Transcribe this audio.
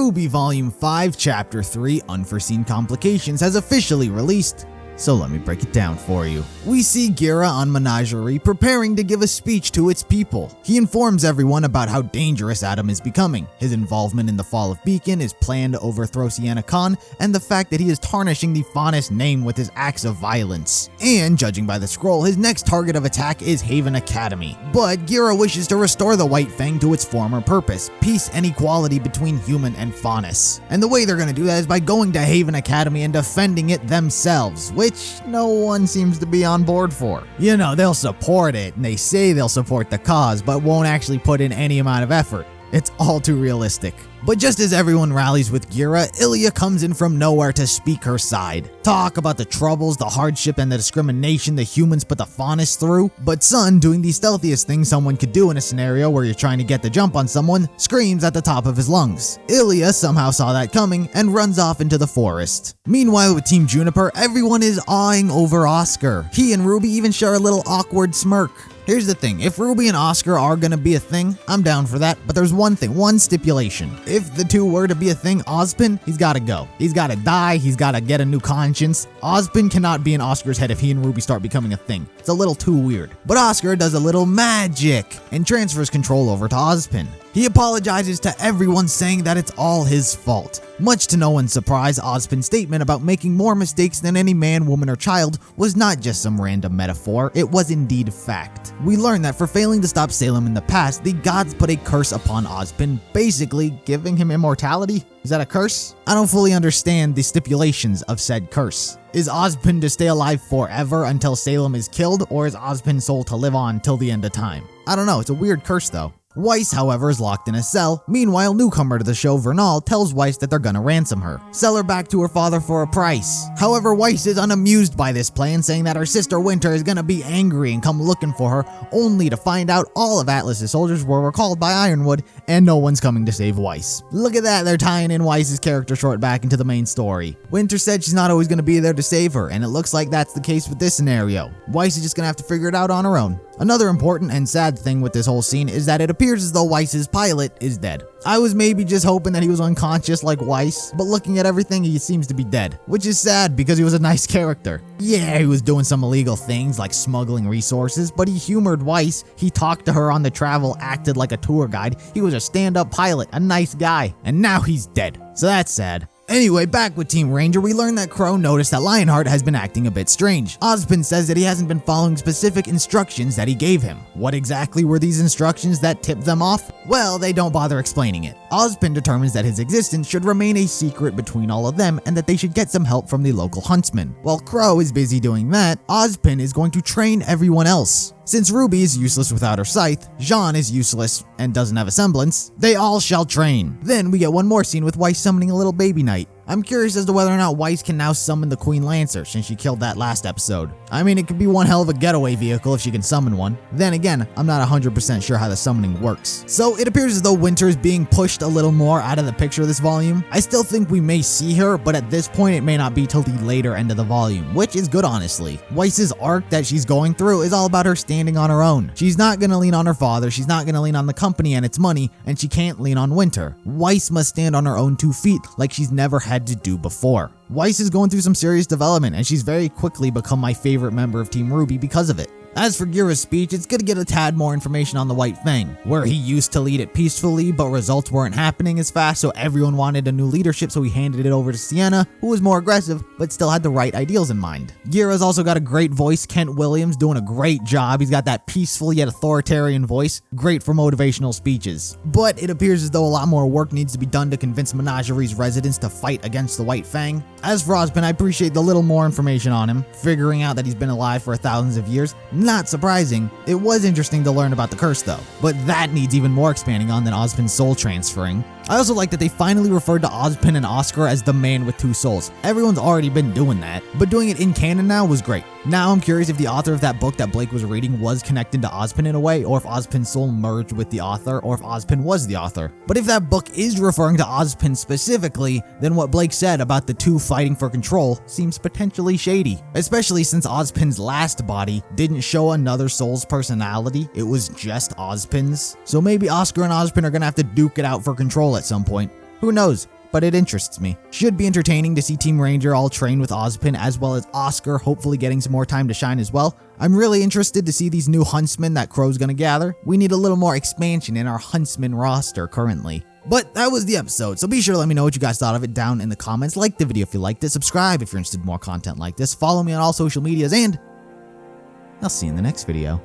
RWBY Volume 5, Chapter 3, Unforeseen Complications has officially released. So let me break it down for you. We see Ghira on Menagerie preparing to give a speech to its people. He informs everyone about how dangerous Adam is becoming, his involvement in the fall of Beacon, his plan to overthrow Sienna Khan, and the fact that he is tarnishing the Faunus name with his acts of violence. And, judging by the scroll, his next target of attack is Haven Academy. But Ghira wishes to restore the White Fang to its former purpose, peace and equality between human and Faunus. And the way they're gonna do that is by going to Haven Academy and defending it themselves, which no one seems to be on board for. You know, they'll support it, and they say they'll support the cause, but won't actually put in any amount of effort. It's all too realistic. But just as everyone rallies with Ghira, Ilya comes in from nowhere to speak her side. Talk about the troubles, the hardship, and the discrimination the humans put the Faunus through. But Sun, doing the stealthiest thing someone could do in a scenario where you're trying to get the jump on someone, screams at the top of his lungs. Ilya somehow saw that coming and runs off into the forest. Meanwhile, with Team Juniper, everyone is awing over Oscar. He and Ruby even share a little awkward smirk. Here's the thing, if Ruby and Oscar are gonna be a thing, I'm down for that, but there's one stipulation. If the two were to be a thing, Ozpin, he's gotta go. He's gotta die, he's gotta get a new conscience. Ozpin cannot be in Oscar's head if he and Ruby start becoming a thing. It's a little too weird. But Oscar does a little magic and transfers control over to Ozpin. He apologizes to everyone, saying that it's all his fault. Much to no one's surprise, Ozpin's statement about making more mistakes than any man, woman, or child was not just some random metaphor, it was indeed fact. We learn that for failing to stop Salem in the past, the gods put a curse upon Ozpin, basically giving him immortality. Is that a curse? I don't fully understand the stipulations of said curse. Is Ozpin to stay alive forever until Salem is killed, or is Ozpin's soul to live on till the end of time? I don't know, it's a weird curse though. Weiss, however, is locked in a cell. Meanwhile, newcomer to the show Vernal tells Weiss that they're gonna ransom her, sell her back to her father for a price. However, Weiss is unamused by this plan, saying that her sister Winter is gonna be angry and come looking for her, only to find out all of Atlas's soldiers were recalled by Ironwood, and no one's coming to save Weiss. Look at that, they're tying in Weiss's character short back into the main story. Winter said she's not always gonna be there to save her, and it looks like that's the case with this scenario. Weiss is just gonna have to figure it out on her own. Another important and sad thing with this whole scene is that it appears as though Weiss's pilot is dead. I was maybe just hoping that he was unconscious like Weiss, but looking at everything, he seems to be dead, which is sad because he was a nice character. Yeah, he was doing some illegal things like smuggling resources, but he humored Weiss, he talked to her on the travel, acted like a tour guide, he was a stand-up pilot, a nice guy, and now he's dead. So that's sad. Anyway, back with Team Ranger, we learn that Crow noticed that Lionheart has been acting a bit strange. Ozpin says that he hasn't been following specific instructions that he gave him. What exactly were these instructions that tipped them off? Well, they don't bother explaining it. Ozpin determines that his existence should remain a secret between all of them and that they should get some help from the local huntsman. While Crow is busy doing that, Ozpin is going to train everyone else. Since Ruby is useless without her scythe, Jean is useless and doesn't have a semblance, they all shall train. Then we get one more scene with Weiss summoning a little baby knight. I'm curious as to whether or not Weiss can now summon the Queen Lancer since she killed that last episode. I mean, it could be one hell of a getaway vehicle if she can summon one. Then again, I'm not 100% sure how the summoning works. So it appears as though Winter is being pushed a little more out of the picture this volume. I still think we may see her, but at this point it may not be till the later end of the volume, which is good honestly. Weiss's arc that she's going through is all about her standing on her own. She's not gonna lean on her father, she's not gonna lean on the company and its money, and she can't lean on Winter. Weiss must stand on her own 2 feet like she's never had to do before. Weiss is going through some serious development, and she's very quickly become my favorite member of Team RWBY because of it. As for Ghira's speech, it's gonna get a tad more information on the White Fang, where he used to lead it peacefully, but results weren't happening as fast, so everyone wanted a new leadership, so he handed it over to Sienna, who was more aggressive, but still had the right ideals in mind. Ghira's also got a great voice, Kent Williams doing a great job. He's got that peaceful yet authoritarian voice, great for motivational speeches. But it appears as though a lot more work needs to be done to convince Menagerie's residents to fight against the White Fang. As for Ozpin, I appreciate the little more information on him, figuring out that he's been alive for thousands of years. Not surprising. It was interesting to learn about the curse though, but that needs even more expanding on than Ozpin's soul transferring. I also like that they finally referred to Ozpin and Oscar as the man with 2 souls. Everyone's already been doing that, but doing it in canon now was great. Now I'm curious if the author of that book that Blake was reading was connected to Ozpin in a way, or if Ozpin's soul merged with the author, or if Ozpin was the author. But if that book is referring to Ozpin specifically, then what Blake said about the two fighting for control seems potentially shady, especially since Ozpin's last body didn't show another soul's personality, it was just Ozpin's. So maybe Oscar and Ozpin are gonna have to duke it out for control at some point. Who knows? But it interests me. Should be entertaining to see Team Ranger all train with Ozpin, as well as Oscar hopefully getting some more time to shine as well. I'm really interested to see these new huntsmen that Crow's gonna gather. We need a little more expansion in our huntsman roster currently. But that was the episode, so be sure to let me know what you guys thought of it down in the comments. Like the video if you liked it, subscribe if you're interested in more content like this, follow me on all social medias, and I'll see you in the next video.